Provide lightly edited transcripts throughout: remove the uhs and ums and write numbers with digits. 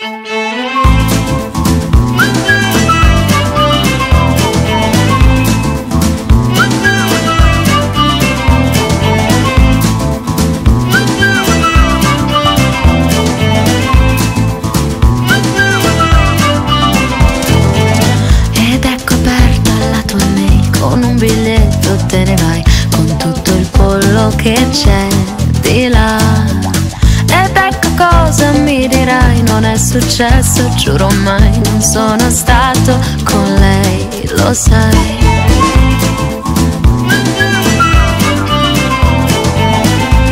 Con un biglietto te ne vai, con tutto il pollo che c'è di là. Ed ecco cosa mi dirai, non è successo, giuro mai, non sono stato con lei, lo sai.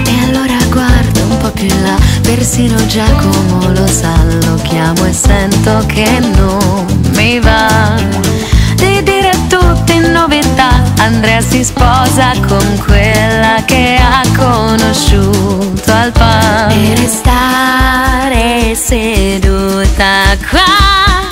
E allora guardo un po' più in là, persino Giacomo lo sa, lo chiamo e sento che non mi va di dire tutte in novità. Andrea si sposa con quella che ha conosciuto al pub e restare seduta qua